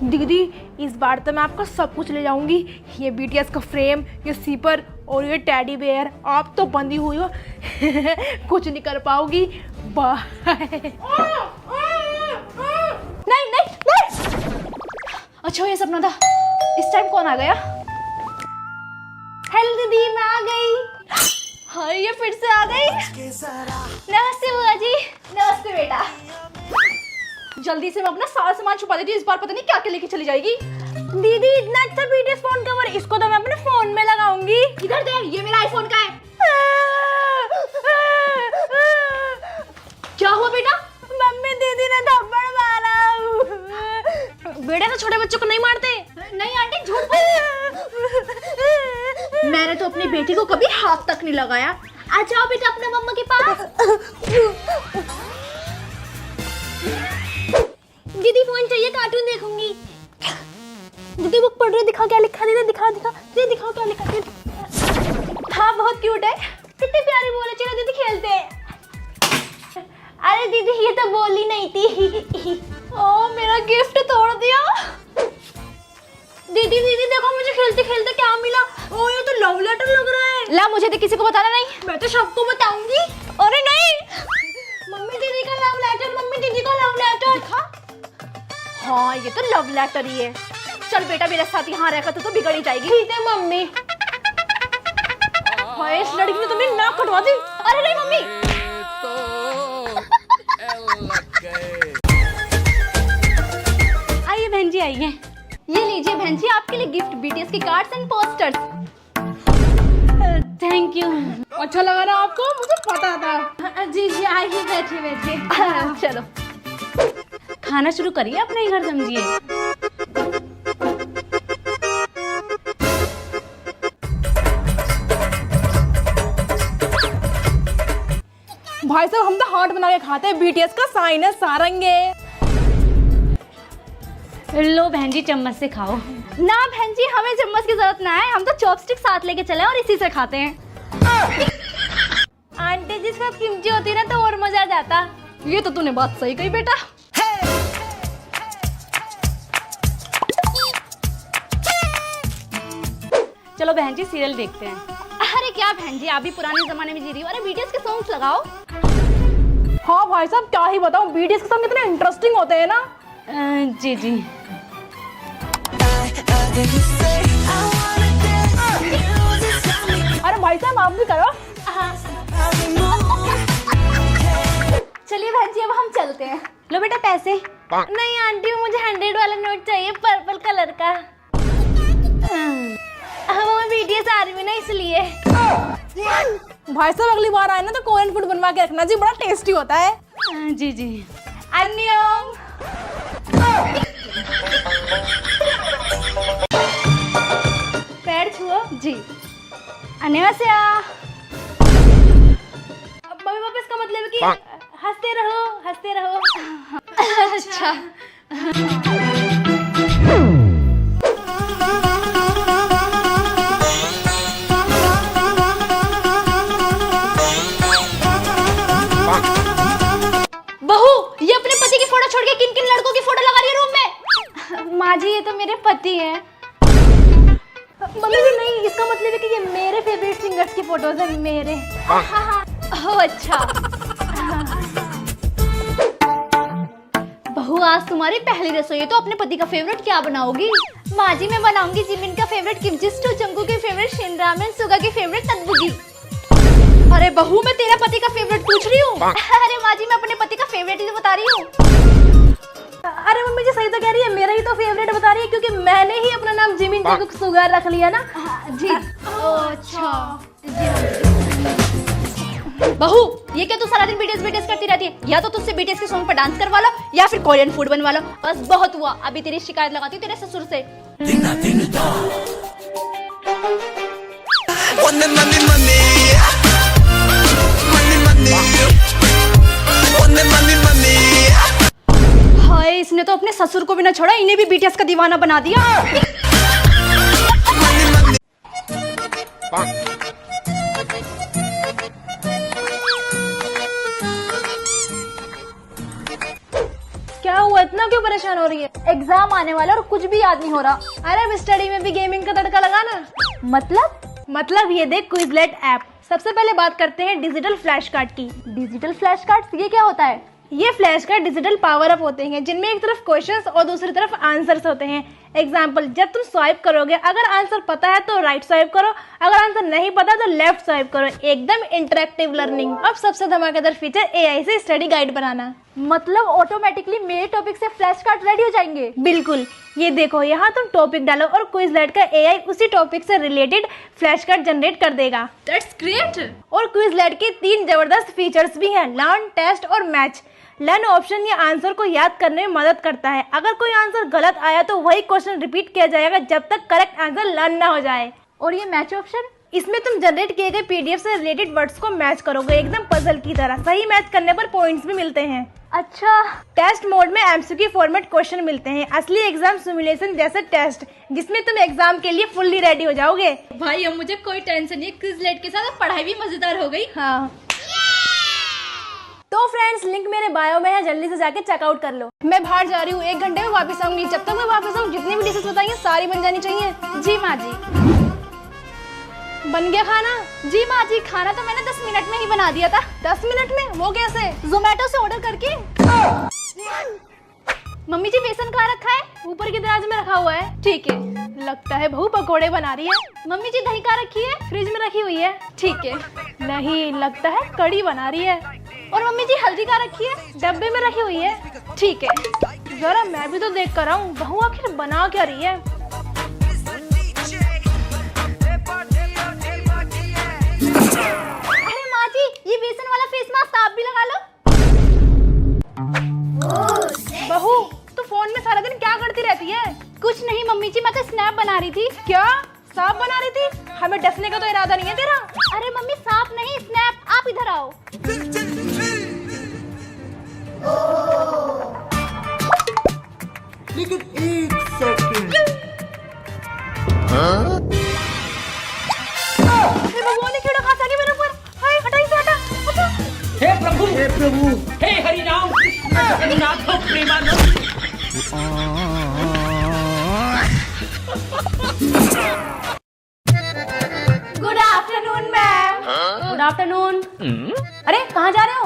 दीदी इस बार तो मैं आपका सब कुछ ले जाऊंगी। ये बीटीएस का फ्रेम, ये सीपर और ये टेडी बेयर। आप तो बंदी हुई हो कुछ नहीं कर पाओगी। बाय। नहीं नहीं नहीं। अच्छा ये सपना था। इस टाइम कौन आ गया? हेलो दीदी, मैं आ गई। हाय ये फिर से आ गई। नमस्ते बुआ जी। नमस्ते बेटा। जल्दी से मैं अपना सारा सामान छुपा देती हूँ, इस बार पता नहीं क्या क्या लेके चली जाएगी। दीदी इतना अच्छा बीटीएस फोन कवर, इसको तो मैं अपने फोन में लगाऊंगी। इधर दे, ये मेरा आईफोन का है। क्या हुआ बेटा? मम्मी दीदी ने थप्पड़ मारा। बेटा तो छोटे बच्चों को नहीं मारते। नहीं आंटी झूठ मैंने तो अपनी बेटी को कभी हाथ तक नहीं लगाया। आ जाओ बेटा अपने मम्मा के पास। दीदी फोन चाहिए, कार्टून देखूंगी। दीदी बुक पढ़ रही है, दिखा क्या लिखा। दीदी दिखा दिखा दीदी दिखाओ क्या लिखा। हाँ बहुत क्यूट है। कितनी प्यारी बोले। चलो दीदी खेलते हैं। अरे दीदी ये तो बोली नहीं थी। ओ मेरा गिफ्ट तोड़ दिया। दीदी दीदी देखो मुझे खेलते खेलते क्या मिला। ओ ये तो लव लेटर लग रहा है। ला मुझे तो किसी को बताना नहीं। मैं तो सबको बताऊंगी। अरे नहीं। मम्मी दीदी का लव लेटर, मम्मी दीदी का लव लेटर। हाँ ये तो लव लेटर ही है। चल बेटा मेरे साथ यहाँ रहकर तू तो बिगड़ ही जाएगी। ठीक है मम्मी। हाय इस लड़की ने तुम्हें नाक कटवा दी। अरे नहीं मम्मी। आइए बहन जी आइए। ये लीजिए बहन जी आपके लिए गिफ्ट, बीटीएस के cards and posters. Thank you. अच्छा लगा ना आपको? मुझे पता था। जी जी आइए, बैठिए बैठिए। चलो खाना शुरू करिए, अपने ही घर समझिए। भाई साहब हम तो हार्ट बना के खाते हैं, बीटीएस का साइन है सारंगे। लो बहन जी चम्मच से खाओ। ना बहन जी हमें चम्मच की जरूरत ना है, हम तो चॉपस्टिक साथ लेके चले और इसी से खाते हैं। आंटी जी इसका किमची होती ना तो और मजा आ जाता। ये तो तूने बात सही कही बेटा। चलो बहन जी सीरियल देखते हैं। अरे क्या बहन जी आप भी पुराने जमाने में जी रही हो। अरे बीटीएस के सॉन्ग्स लगाओ। हाँ भाई साहब क्या ही बताऊं, बीटीएस के सॉन्ग कितने इंटरेस्टिंग होते हैं ना। जी जी। अरे भाई साहब आप भी करो। चलिए बहन जी अब हम चलते हैं। लो बेटा पैसे। नहीं आंटी मुझे 100 वाला नोट चाहिए, पर्पल कलर का। वो मैं बीटीएस आ रही हूँ ना इसलिए। भाई साहब अगली बार आए ना तो कोरियन फूड बनवा के रखना जी, बड़ा टेस्टी होता है। जी जी। अन्यम। पैर छुओ जी। अन्यवास्या। मम्मी पापा इसका मतलब है कि हंसते रहो हंसते रहो। अच्छा। बहू ये अपने पति की फोटो छोड़ के किन किन लड़कों की फोटो लगा रही है रूम में? माँ जी ये तो मेरे पति हैं। मम्मी जी नहीं, इसका मतलब है कि ये मेरे फेवरेट सिंगर्स की फोटोज है मेरे। ओह अच्छा। बहू आज तुम्हारी पहली रसोई है तो अपने पति का फेवरेट क्या बनाओगी? माँ जी मैं बनाऊंगी जिमिन का फेवरेट किमची स्टू, चंकू के फेवरेट शिन रामेन, सुगा के फेवरेट तंदूरी। अरे बहू मैं तेरा पति का फेवरेट पूछ रही हूँ। अरे माँ जी मैं अपने पति का फेवरेट ही तो बता रही हूँ। अरे मम्मी जी सही तो कह रही है, मेरा ही तो फेवरेट बता रही है क्योंकि मैंने ही अपना नाम जिमिन जंकुक सुगा रख लिया ना। जी। अच्छा। बहू ये क्या तू सारा दिन बीटीएस बीटीएस करती रहती है? या तो तुझसे बीटीएस के सॉन्ग पर डांस करवा लो या फिर कोरियन फूड बनवा लो। बस बहुत हुआ, अभी तेरी शिकायत लगाती हूँ तेरे ससुर से। हाय इसने तो अपने ससुर को भी ना छोड़ा, इन्हें भी बीटीएस का दीवाना बना दिया। क्या हुआ, इतना क्यों परेशान हो रही है? एग्जाम आने वाला और कुछ भी याद नहीं हो रहा। अरे अब स्टडी में भी गेमिंग का तड़का लगाना। मतलब ये देख क्विजलेट ऐप। सबसे पहले बात करते हैं डिजिटल फ्लैश कार्ड की। डिजिटल फ्लैश कार्ड ये क्या होता है? ये flash card digital power up होते हैं जिनमें एक तरफ क्वेश्चंस और दूसरी तरफ आंसर्स होते हैं। एग्जाम्पल, जब तुम स्वाइप करोगे अगर आंसर पता है तो राइट स्वाइप करो, अगर आंसर नहीं पता तो लेफ्ट स्वाइप करो। एकदम इंटरेक्टिव लर्निंग। अब सबसे धमाकेदार फीचर एआई से स्टडी गाइड बनाना। मतलब ऑटोमेटिकली मेरे टॉपिक से फ्लैश कार्ड रेडी हो जाएंगे? बिल्कुल, ये देखो यहाँ तुम टॉपिक डालो और क्विजलेट का एआई उसी टॉपिक से रिलेटेड फ्लैश कार्ड जनरेट कर देगा। That's great. और क्विजलेट के 3 जबरदस्त फीचर्स भी हैं, लर्न, टेस्ट और मैच। लर्न ऑप्शन ये आंसर को याद करने में मदद करता है। अगर कोई आंसर गलत आया तो वही क्वेश्चन रिपीट किया जाएगा जब तक करेक्ट आंसर लर्न ना हो जाए। और ये मैच ऑप्शन? इसमें तुम जनरेट किए गए पीडीएफ से रिलेटेड वर्ड्स को मैच करोगे एकदम पजल की तरह। सही मैच करने पर पॉइंट्स भी मिलते हैं। अच्छा। टेस्ट मोड में एमसीक्यू फॉर्मेट क्वेश्चन मिलते हैं, असली एग्जाम सिमुलेशन जैसे टेस्ट, जिसमें तुम एग्जाम के लिए फुल्ली रेडी हो जाओगे। भाई अब मुझे कोई टेंशन नहीं, क्विजलेट के साथ पढ़ाई भी मजेदार हो गई। हाँ तो फ्रेंड्स, लिंक मेरे बायो में है, जल्दी से जाके चेकआउट कर लो। मैं बाहर जा रही हूँ, 1 घंटे में वापस आऊंगी। जब तक मैं वापस आऊँ जितनी भी डिशेस बताई हैं सारी बन जानी चाहिए। जी माँ जी। बन गया खाना? जी माँ जी, खाना तो मैंने 10 मिनट में ही बना दिया था। 10 मिनट में? वो कैसे? जोमेटो से ऑर्डर करके। मम्मी जी बेसन कहाँ रखा है? ऊपर की दराज में रखा हुआ है। ठीक है। लगता है बहू पकोड़े बना रही है। मम्मी जी दही कहाँ रखी है? फ्रिज में रखी हुई है। ठीक है। नहीं, लगता है कड़ी बना रही है। और मम्मी जी हल्दी कहाँ रखी है? डब्बे में रखी हुई है। ठीक है। जरा मैं भी तो देख कर आऊं, बहू आखिर बना क्या रही है। अरे माँ जी, ये बेसन वाला फेस मास्क आप भी लगा लो। बहू तू फोन में सारा दिन क्या करती रहती है? कुछ नहीं मम्मी जी, मैं तो स्नैप बना रही थी। क्या सांप बना रही थी? हमें डसने का तो इरादा नहीं है तेरा? अरे मम्मी सांप नहीं, स्नैप। आप इधर आओ। लेकिन 1 सेकंड। हे भगवान, ये कीड़ा कहाँ से आ गया मेरे ऊपर? हाय, हटा इसे, हटा, हटा। हे प्रभु, हे प्रभु, हे हरिनाम, Jagannath Premanand. Good afternoon ma'am. Good afternoon. अरे कहाँ जा रहे हो?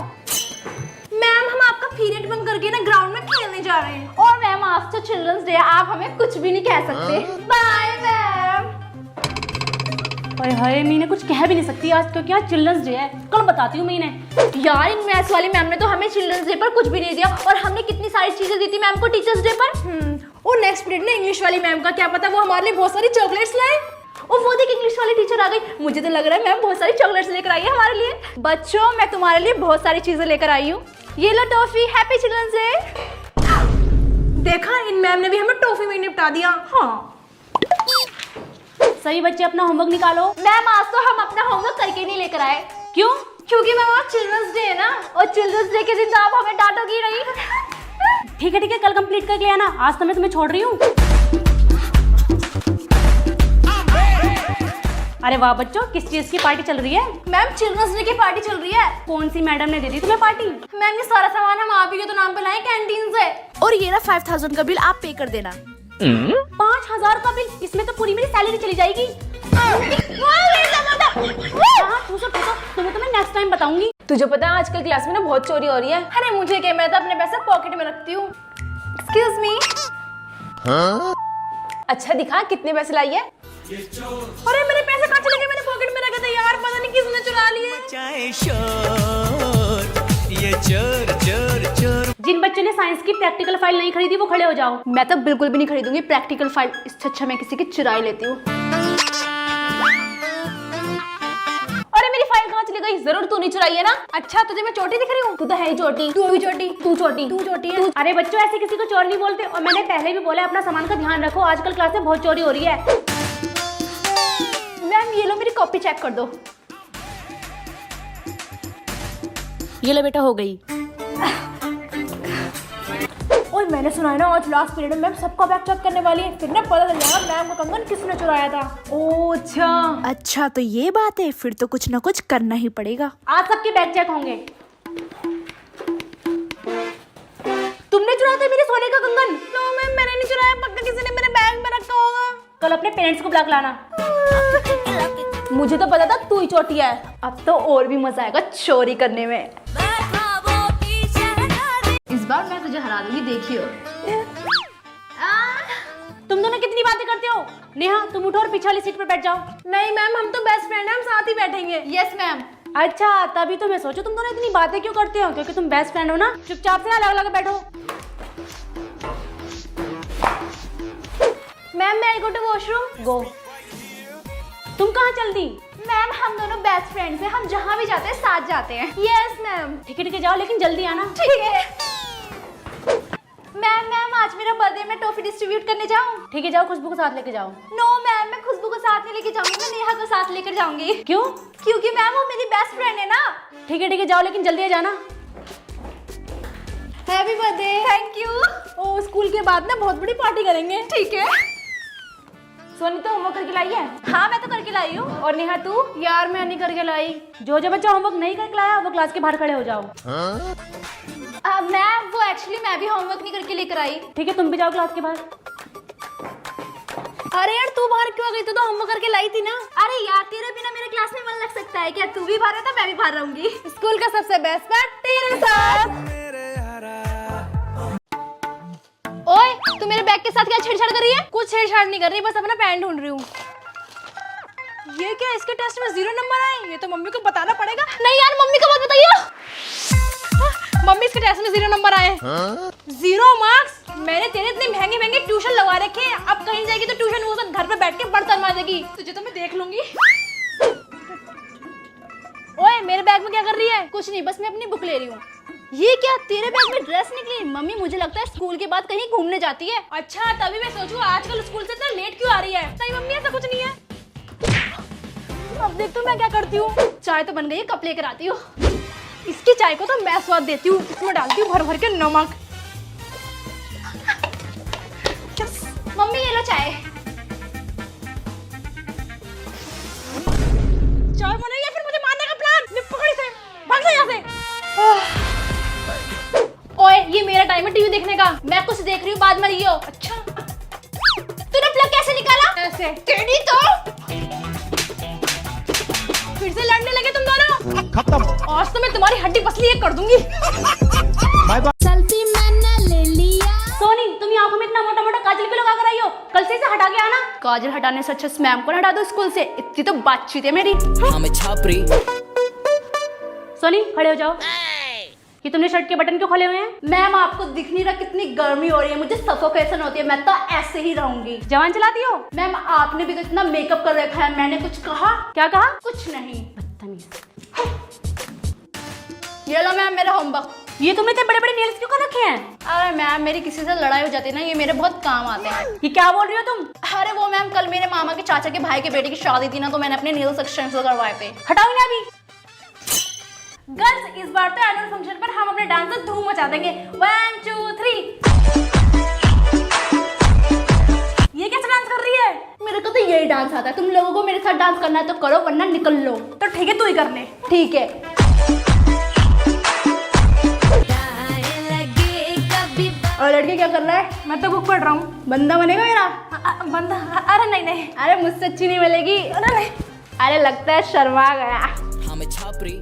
मैम, हम आपका पीरियड बंक करके ना ग्राउंड में खेलने जा रहे हैं। और मैम आज तो चिल्ड्रंस डे है, आप हमें कुछ भी नहीं कह सकते। Bye ma'am. अरे हाय, मैं कुछ कह भी नहीं सकती आज, क्योंकि आज चिल्ड्रंस डे है। कल बताती हूँ मैं इन्हें। यार, इन मैथ्स वाली मैम ने तो हमें चिल्ड्रंस डे पर कुछ भी नहीं दिया, और हमने कितनी सारी चीजें दी थी मैम को टीचर्स डे पर। और नेक्स्ट पीरियड में इंग्लिश वाली मैम का क्या पता वो हमारे लिए बहुत सारी चॉकलेट्स लाए। और वो देख, इंग्लिश वाली टीचर आ गई। मुझे तो लग रहा है मैम बहुत सारी चॉकलेट्स लेकर आई है हमारे लिए। बच्चों, मैं तुम्हारे लिए बहुत सारी चीजें लेकर आई हूँ। ये लो टॉफी। Happy children's day. देखा, इन मैम ने भी हमें टॉफी में निपटा दिया। हाँ सही बच्चे, अपना होमवर्क निकालो। मैम आज तो हम अपना होमवर्क करके नहीं लेकर आए। क्यों? क्योंकि मैम आज चिल्ड्रंस डे है ना, और चिल्ड्रंस डे के दिन तो आप हमें डांटोगी नहीं। ठीक है, कल कंप्लीट करके ले आना। आज तो मैं तुम्हें छोड़ रही हूँ। अरे वाह बच्चों, किस चीज की पार्टी चल रही है? मैम चिल्ड्रंस डे की पार्टी चल रही है। कौन सी मैडम ने दे दी तुम्हें पार्टी? मैम, ये सारा सामान हम आप ही के तो नाम पे लाए कैंटीन से। और ये ना 5000 का बिल आप पे कर देना। 5000 का बिल? इसमें तो पूरी मेरी सैलरी चली जाएगी। तुम्हें तो मैं नेक्स्ट टाइम बताऊंगी। तुझे पता है आजकल क्लास में ना बहुत चोरी हो रही है। अरे मुझे क्या, मैं तो अपने पैसे पॉकेट में रखती हूँ। Excuse me. अच्छा दिखा कितने पैसे लाई है? अरे मेरे पैसे कहाँ चले गए? मैंने पॉकेट में रखे थे यार, पता नहीं किसने चुरा लिए। ये चोर चोर चोर। जिन बच्चों ने साइंस की प्रैक्टिकल फाइल नहीं खरीदी वो खड़े हो जाओ। मैं तो बिल्कुल भी नहीं खरीदूंगी प्रैक्टिकल फाइल, इससे अच्छा मैं किसी की चुराई लेती हूँ। अरे मेरी फाइल कहाँ चली गई? जरूर तू नहीं चुराई है ना? अच्छा तुझे मैं चोटी दिख रही हूँ? तू तो है ही चोटी। तू भी चोटी। तू चोटी। तू चोटी है। अरे बच्चों, ऐसे किसी को चोर नहीं बोलते। और मैंने पहले भी बोला, अपना सामान का ध्यान रखो, आजकल क्लास में बहुत चोरी हो रही है। मैम ये लो, मेरी कॉपी चेक कर दो। ये लो बेटा, हो गई। और मैंने सुना है ना आज लास्ट पीरियड में मैम सबका बैग चेक करने वाली है, फिर ना पता चल जाएगा मैम का कंगन किसने चुराया था। ओह अच्छा तो ये बात है, फिर तो कुछ ना कुछ करना ही पड़ेगा। आज सबके बैग चेक होंगे। तुमने चुराया था मेरे सोने का कंगन? नो मैम, मैंने नहीं चुराया, पक्का किसी ने मेरे बैग में रखा होगा। कल अपने पेरेंट्स को बुला के लाना। मुझे तो पता था तू ही चोटिया है। अब तो और भी मजा आएगा चोरी करने में। इस बार मैं तुझे हरा दूंगी, देखियो। तुम दोनों कितनी बातें करते हो? नेहा तुम उठो और पीछे वाली सीट पर बैठ जाओ। नहीं मैम, हम तो बेस्ट फ्रेंड हैं, हम साथ ही बैठेंगे। Yes ma'am. अच्छा, तभी तो मैं सोचूं तुम दोनों इतनी बातें क्यों करते हो, क्योंकि तुम बेस्ट फ्रेंड हो ना। चुपचाप से अलग अलग बैठो। मैम मैं आई गो टू वॉशरूम। गो। तुम कहाँ चल दी? मैम हम दोनों बेस्ट फ्रेंड्स हैं, हम जहाँ भी जाते हैं साथ जाते हैं। Yes ma'am. ठीक है जाओ, लेकिन जल्दी आना। ठीक है। मैम आज मेरा बर्थडे, मैं टॉफी डिस्ट्रीब्यूट करने जाऊँ? ठीक है जाओ, खुशबू को साथ लेके जाओ। नो मैम, मैं खुशबू को साथ नहीं लेके जाऊंगी, मैं नेहा को साथ लेकर जाऊंगी। क्यों? क्योंकि मैम वो मेरी बेस्ट फ्रेंड है ना। ठीक है जाओ, लेकिन जल्दी आ जाना। Happy birthday. Thank you. ओ, स्कूल के बाद ना बहुत बड़ी पार्टी करेंगे। ठीक है। सोनी तो होमवर्क करके लाई है? हाँ मैं तो करके लाई हूँ। और नेहा तू? यार मैं नहीं करके लाई। जो बच्चा होमवर्क नहीं करके लाया वो क्लास के बाहर खड़े हो जाओ। मैम वो एक्चुअली मैं भी होमवर्क नहीं करके लेकर आई। ठीक है, तुम भी जाओ क्लास के बाहर। अरे यार तू बाहर क्यों आ गई? तू तो होमवर्क करके लाई थी ना। अरे यार तेरे बिना मेरे क्लास में मन लग सकता है क्या? तू भी बाहर है तो मैं भी बाहर रहूंगी। स्कूल का सबसे बेस्ट पार्ट तेरे साथ। ओए तू मेरे बैग के साथ क्या छेड़छाड़ कर रही है? कुछ छेड़छाड़ नहीं कर रही, बस अपना पैंट ढूंढ रही हूँ। ये क्या, इसके टेस्ट में 0 नंबर आए? ये तो मम्मी को बताना पड़ेगा। नहीं यार मम्मी को मत बताइए। मम्मी इसके टेस्ट में 0 नंबर आए। 0 मार्क्स? मैंने तेरे इतने महंगे महंगे ट्यूशन लगवा रखे हैं, अब कहीं जाएगी तो ट्यूशन वो सब घर पे बैठ के बर्तन मांजेगी। तुझे तो मैं देख लूंगी। ओए मेरे बैग में क्या कर रही है? कुछ नहीं, बस मैं अपनी बुक ले रही हूँ। ये क्या, तेरे बैग में ड्रेस निकली? मम्मी मुझे लगता है स्कूल के बाद कहीं घूमने जाती है। अच्छा, तभी मैं सोचूं आजकल स्कूल से इतना लेट क्यों आ रही है। नहीं मम्मी, ऐसा कुछ नहीं है। अब देख तो मैं क्या करती हूँ। चाय तो बन गई, कप लेकर आती हूँ। इसकी चाय को तो मैं स्वाद देती हूँ, इसमें डालती हूँ भर भर के नमक। मम्मी ये लो चाय। चाय बनाई या फिर मुझे मारने का प्लान? निपकड़ी से भाग जा यहाँ से। ओए ये मेरा टाइम है टीवी देखने का, मैं कुछ देख रही हूँ, बाद में रहियो। अच्छा, तूने प्लग कैसे निकाला? ऐसे। टेढ़ी तो फिर से लड़ने लगे तुम दोनों? खत्म। आज तो मैं तुम्हारी हड्डी पसली एक कर दूंगी। Bye bye. सेल्फी मैंने ले लिया। सोनी, तुम आंखों में इतना मोटा मोटा काजल भी लगा कर आई हो, कल से इसे हटा के आना। काजल हटाने से अच्छा मैम को हटा दो स्कूल से, इतनी तो बातचीत है मेरी। हमें छापरी। सोनी खड़े हो जाओ। कि तुमने शर्ट के बटन क्यों खोले हुए हैं? मैम आपको दिख नहीं रहा कितनी गर्मी हो रही है, मुझे सफोकेशन होती है, मैं तो ऐसे ही रहूंगी। जवान चलाती हो? मैम आपने भी तो इतना मेकअप कर रखा है, मैंने कुछ कहा? क्या कहा? कुछ नहीं। बदतमीज। ये लो मैम मेरा होमवर्क। ये तुमने इतने बड़े बड़े नेल्स क्यों कर रखे हैं? अरे मैम मेरी किसी से लड़ाई हो जाती है ना, ये मेरे बहुत काम आते हैं। ये क्या बोल रही हो तुम? अरे वो मैम कल मेरे मामा के चाचा के भाई के बेटे की शादी थी ना, तो मैंने अपने नेल्स एक्सटेंशन करवाए थे। हटाओ ना अभी। गर्ल्स, इस बार तो एनुअल फंक्शन पर हम अपने डांस से धूम मचा देंगे। 1 2 3। ये कैसा डांस कर रही है? मेरे को तो यही डांस आता है, तुम लोगों को मेरे साथ डांस करना है तो करो, वरना निकल लो। तो ठीक है, तू ही करने। ठीक है। और लड़के क्या कर रहा है? मैं तो बुक पढ़ रहा हूँ। बंदा बनेगा मेरा? बंदा? अरे नहीं। अरे मुझसे अच्छी नहीं मिलेगी। अरे नहीं। अरे लगता है शर्मा गया। हमें छापरी।